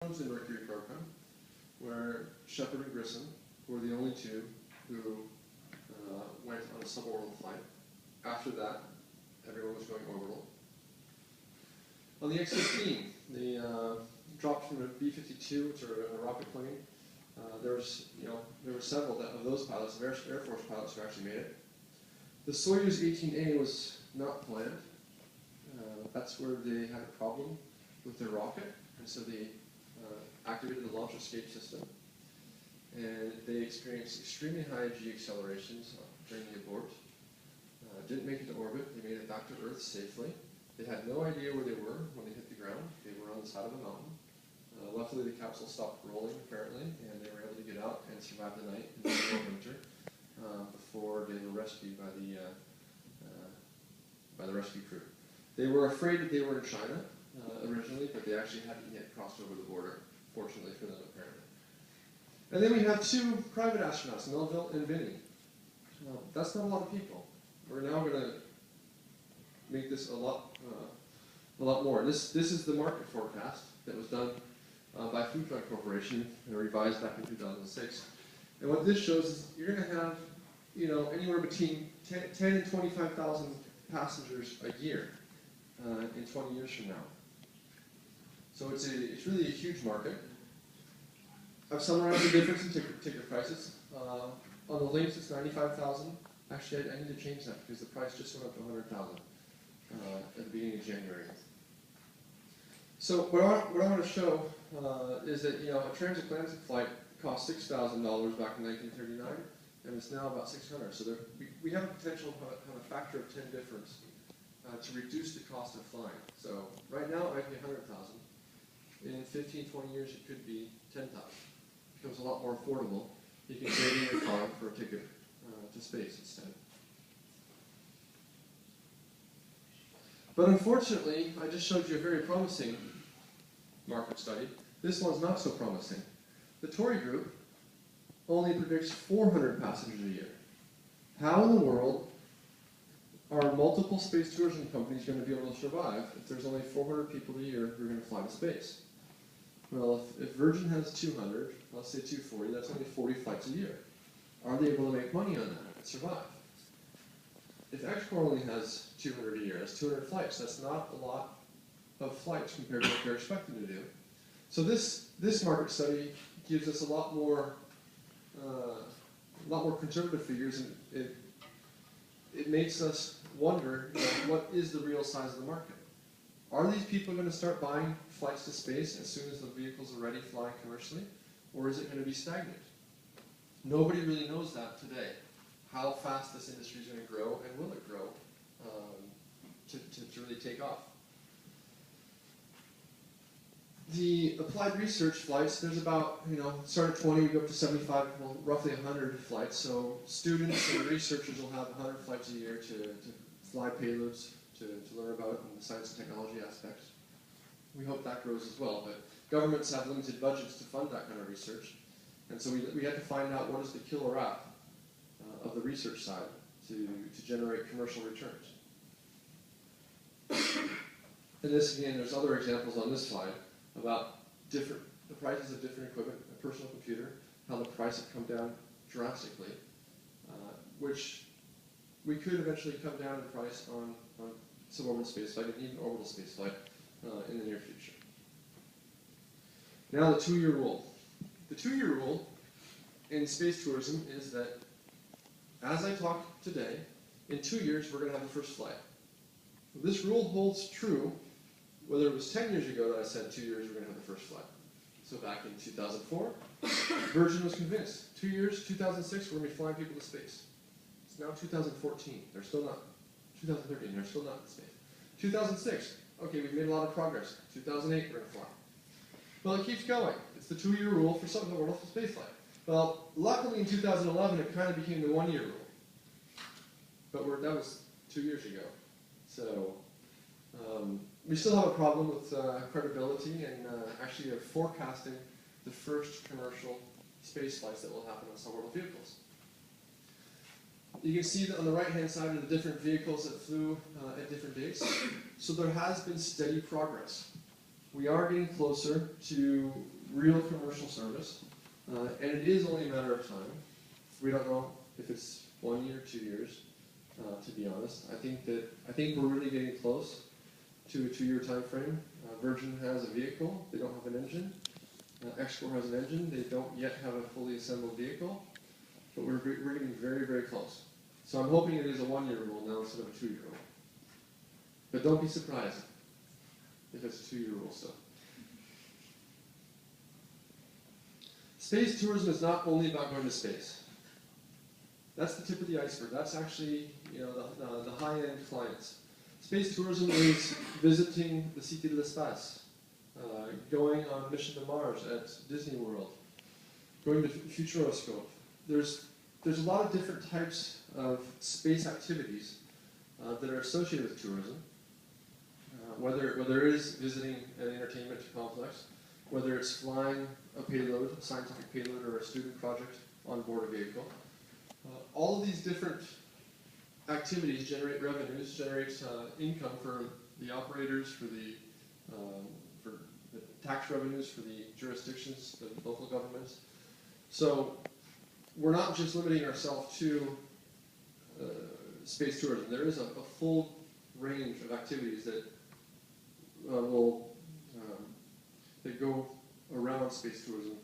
was the Mercury program, where Shepard and Grissom were the only two who went on a suborbital flight. After that, everyone was going orbital. On the X-15, they dropped from a B-52, which are a rocket plane. There were several of those pilots, Air Force pilots, who actually made it. The Soyuz 18A was not planned. That's where they had a problem with their rocket, and so they activated the launch escape system. And they experienced extremely high G accelerations during the abort. Didn't make it to orbit. They made it back to Earth safely. They had no idea where they were when they hit the ground. They were on the side of a mountain. Luckily, the capsule stopped rolling, apparently, and they were able to get out and survive the night in the middle of winter before they were rescued by the rescue crew. They were afraid that they were in China originally, but they actually hadn't yet crossed over the border, fortunately for them, apparently. And then we have two private astronauts, Melville and Binney. That's not a lot of people. We're now going to make this a lot more. This is the market forecast that was done by Foodtron Corporation and revised back in 2006. And what this shows is you're going to have, anywhere between 10 and 25,000 passengers a year in 20 years from now. So it's really a huge market. I've summarized the difference in ticket prices. On the links, it's 95,000. Actually, I need to change that because the price just went up to 100,000 at the beginning of January. So what I want to show is that a transatlantic flight cost $6,000 back in 1939, and it's now about 600. So we have a potential to have a factor of 10 difference to reduce the cost of flying. So right now it might be 100,000. In 15, 20 years it could be 10,000. It becomes a lot more affordable. You can trade in your car for a ticket to space instead. But unfortunately, I just showed you a very promising market study. This one's not so promising. The Tory Group only predicts 400 passengers a year. How in the world are multiple space tourism companies going to be able to survive if there's only 400 people a year who are going to fly to space? Well, if Virgin has 200, let's say 240, that's only 40 flights a year. Are they able to make money on that and survive? If X-Corp only has 200 a year, that's 200 flights. That's not a lot of flights compared to what they're expected to do. So this market study gives us a lot more conservative figures, and it makes us wonder, what is the real size of the market? Are these people going to start buying flights to space as soon as the vehicles are ready flying commercially, or is it going to be stagnant? Nobody really knows that today. How fast this industry is going to grow, and will it grow to really take off? The applied research flights, there's about, start at 20, we go up to 75, well, roughly 100 flights. So students and researchers will have 100 flights a year to fly payloads, to learn about and the science and technology aspects. We hope that grows as well, but governments have limited budgets to fund that kind of research. And so we had to find out what is the killer app of the research side to generate commercial returns. And this, again, there's other examples on this slide about the prices of different equipment, a personal computer, how the price have come down drastically, which we could eventually come down in price on suborbital spaceflight and even orbital spaceflight in the near future. Now the 2-year rule. The 2-year rule in space tourism is that, as I talk today, in 2 years we're going to have the first flight. This rule holds true whether it was 10 years ago that I said 2 years we're going to have the first flight. So back in 2004, Virgin was convinced. 2 years, 2006, we're going to be flying people to space. It's now 2014. They're still not. 2013, they're still not in space. 2006, okay, we've made a lot of progress. 2008, we're going to fly. Well, it keeps going. It's the 2-year rule for suborbital spaceflight. Well, luckily in 2011, it kind of became the 1-year rule. But that was 2 years ago. So we still have a problem with credibility and actually forecasting the first commercial space flights that will happen on suborbital vehicles. You can see that on the right-hand side are the different vehicles that flew at different dates. So there has been steady progress. We are getting closer to real commercial service, and it is only a matter of time. We don't know if it's 1 year, 2 years, to be honest. I think we're really getting close to a 2-year time frame. Virgin has a vehicle, they don't have an engine. Xcore has an engine, they don't yet have a fully assembled vehicle, but we're getting very, very close. So I'm hoping it is a 1-year rule now instead of a 2-year rule. But don't be surprised if it's a 2-year rule still. Space tourism is not only about going to space. That's the tip of the iceberg. That's actually, the high-end clients. Space tourism is visiting the Cité de l'Espace, going on Mission to Mars at Disney World, going to Futuroscope. There's a lot of different types of space activities that are associated with tourism. Whether it is visiting an entertainment complex, whether it's flying a payload, a scientific payload, or a student project on board a vehicle. All of these different activities generate revenues, generate income for the operators, for the tax revenues for the jurisdictions, the local governments. So we're not just limiting ourselves to space tourism. There is a full range of activities that that go around space tourism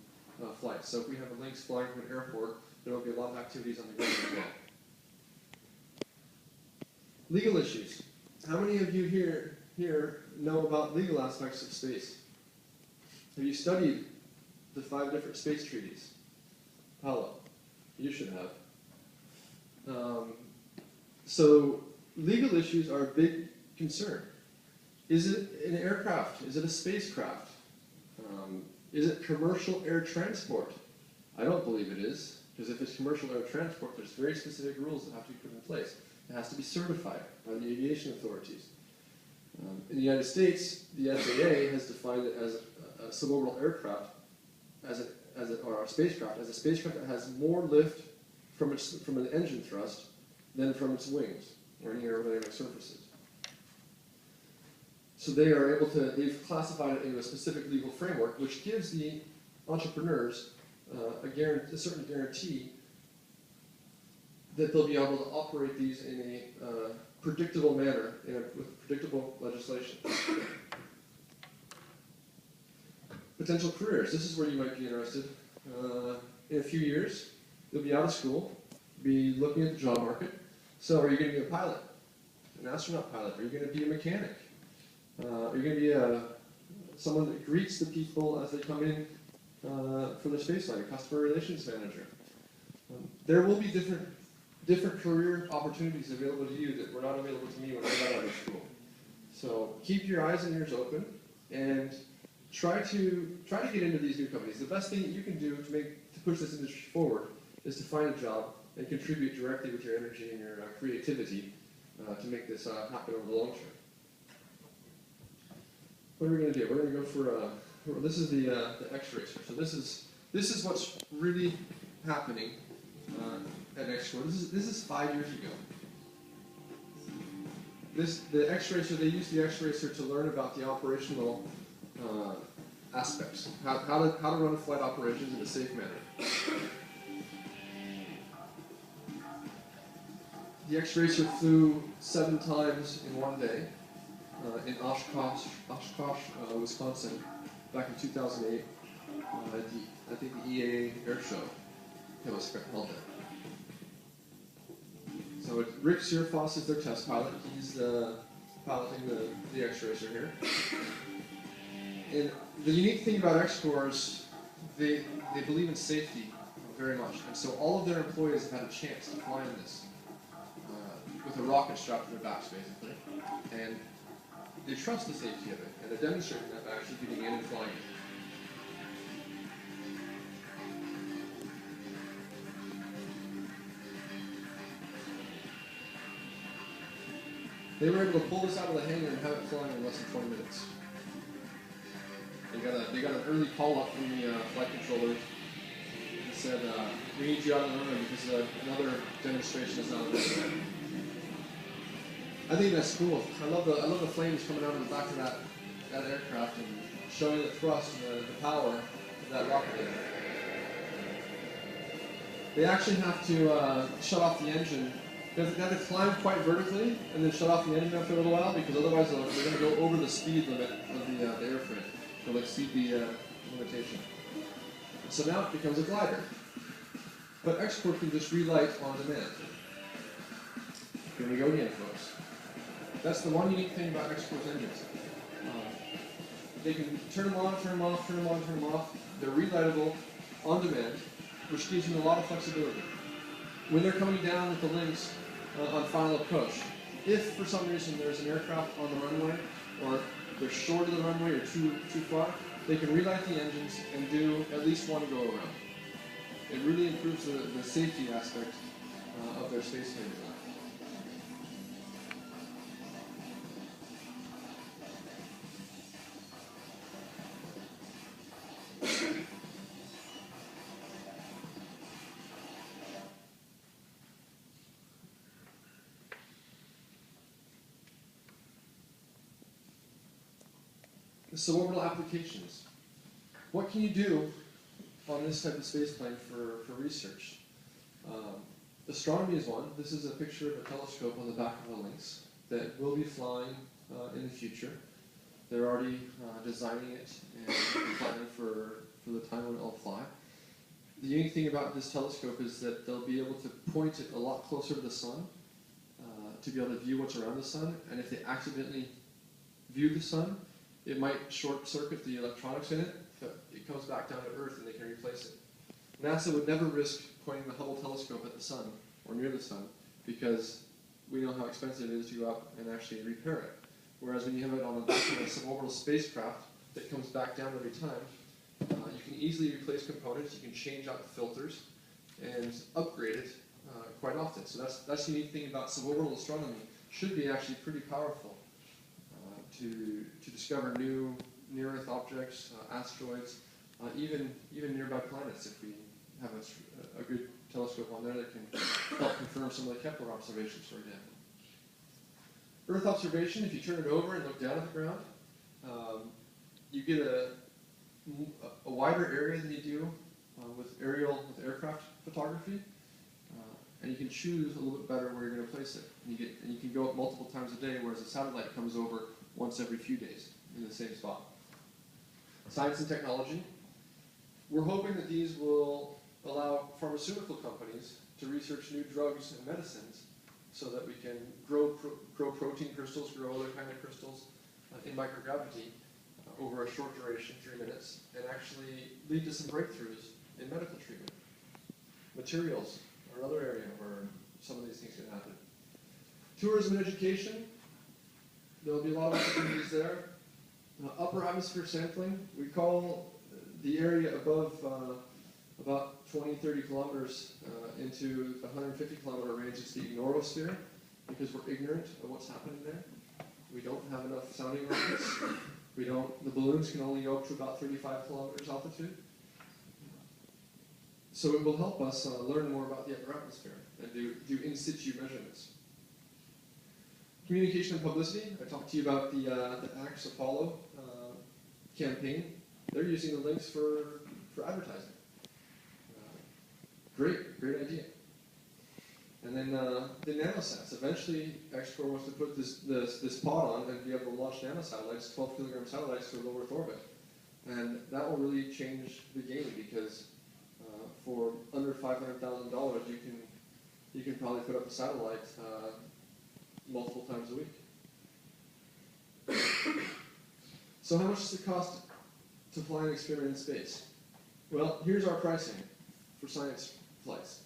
flights. So if we have a Lynx flying from an airport, there will be a lot of activities on the ground as well. Legal issues. How many of you here know about legal aspects of space? Have you studied the 5 different space treaties? Paulo, you should have. So legal issues are a big concern. Is it an aircraft? Is it a spacecraft? Is it commercial air transport? I don't believe it is, because if it's commercial air transport, there's very specific rules that have to be put in place. It has to be certified by the aviation authorities. In the United States, the FAA has defined it as a suborbital aircraft, or a spacecraft, as a spacecraft that has more lift from an engine thrust than from its wings or any aerodynamic surfaces. So they've classified it into a specific legal framework, which gives the entrepreneurs a certain guarantee that they'll be able to operate these in a predictable manner, with predictable legislation. Potential careers. This is where you might be interested. In a few years, you'll be out of school, be looking at the job market. So are you going to be a pilot, an astronaut pilot? Are you going to be a mechanic? Are you going to be someone that greets the people as they come in for their spaceflight, a customer relations manager? There will be different career opportunities available to you that were not available to me when I got out of school. So keep your eyes and ears open and try to get into these new companies. The best thing that you can do to push this industry forward is to find a job and contribute directly with your energy and your creativity to make this happen over the long term. What are we going to do? We're going to go for this is the X-Racer. So this is what's really happening at Xcore. This is 5 years ago. The X-Racer, they used the X-Racer to learn about the operational aspects, how to run flight operations in a safe manner. The X-Racer flew 7 times in one day in Oshkosh, Wisconsin, back in 2008 at the EAA Air Show that was held there. So Rick Searfoss is their test pilot. He's piloting the X-Racer here. And the unique thing about Xcore is they believe in safety very much. And so all of their employees have had a chance to fly in this with a rocket strapped to their backs, basically. And they trust the safety of it, and they're demonstrating that by actually getting in and flying it. They were able to pull this out of the hangar and have it flying in less than 20 minutes. They got an early call up from the flight controllers that said, "We need you out of the runway because another demonstration is not available." I think that's cool. I love the flames coming out of the back of that aircraft and showing the thrust and the power that rocket in. They actually have to shut off the engine. They have to climb quite vertically and then shut off the engine after a little while, because otherwise they're going to go over the speed limit of the airframe. They'll exceed the limitation. So now it becomes a glider. But Export can just relight on demand. Here we go again, folks. That's the one unique thing about Export's engines. They can turn them on, turn them off, turn them on, turn them off. They're relightable on demand, which gives you a lot of flexibility. When they're coming down with the Lynx on final approach, if for some reason there's an aircraft on the runway, or they're short of the runway or too far, they can relight the engines and do at least one go around. It really improves the safety aspect of their spaceplane design. Suborbital applications. What can you do on this type of spaceplane for research? Astronomy is one. This is a picture of a telescope on the back of a Lynx that will be flying in the future. They're already designing it and planning for the time when it will fly. The unique thing about this telescope is that they'll be able to point it a lot closer to the sun to be able to view what's around the sun, and if they accidentally view the sun, it might short circuit the electronics in it, but it comes back down to Earth and they can replace it. NASA would never risk pointing the Hubble telescope at the sun or near the sun, because we know how expensive it is to go up and actually repair it. Whereas when you have it on the back of a suborbital spacecraft that comes back down every time, you can easily replace components, you can change out the filters, and upgrade it quite often. So that's the unique thing about suborbital astronomy. Should be actually pretty powerful to discover new near-Earth objects, asteroids, even nearby planets, if we have a good telescope on there that can help confirm some of the Kepler observations, for example. Earth observation, if you turn it over and look down at the ground, you get a wider area than you do with aircraft photography, and you can choose a little bit better where you're going to place it. And you can go up multiple times a day, whereas a satellite comes over once every few days in the same spot. Science and technology. We're hoping that these will allow pharmaceutical companies to research new drugs and medicines so that we can grow protein crystals, grow other kind of crystals in microgravity over a short duration, 3 minutes, and actually lead to some breakthroughs in medical treatment. Materials are another area where some of these things can happen. Tourism and education. There'll be a lot of opportunities there. Upper atmosphere sampling. We call the area above about 20-30 kilometers into the 150 kilometer range. It's the ignorosphere, because we're ignorant of what's happening there. We don't have enough sounding rockets. The balloons can only go up to about 35 kilometers altitude. So it will help us learn more about the upper atmosphere and do in situ measurements. Communication and publicity. I talked to you about the Axe Apollo campaign. They're using the Lynx for advertising. Great idea. And then the nanosats. Eventually, Export wants to put this pod on and be able to launch nanosatellites, 12-kilogram satellites, to a low Earth orbit. And that will really change the game, because for under $500,000, you can probably put up a satellite multiple times a week. So how much does it cost to fly an experiment in space? Well, here's our pricing for science flights.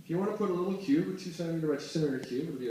If you want to put a little cube, a 2 centimeter by 2 centimeter cube, it would be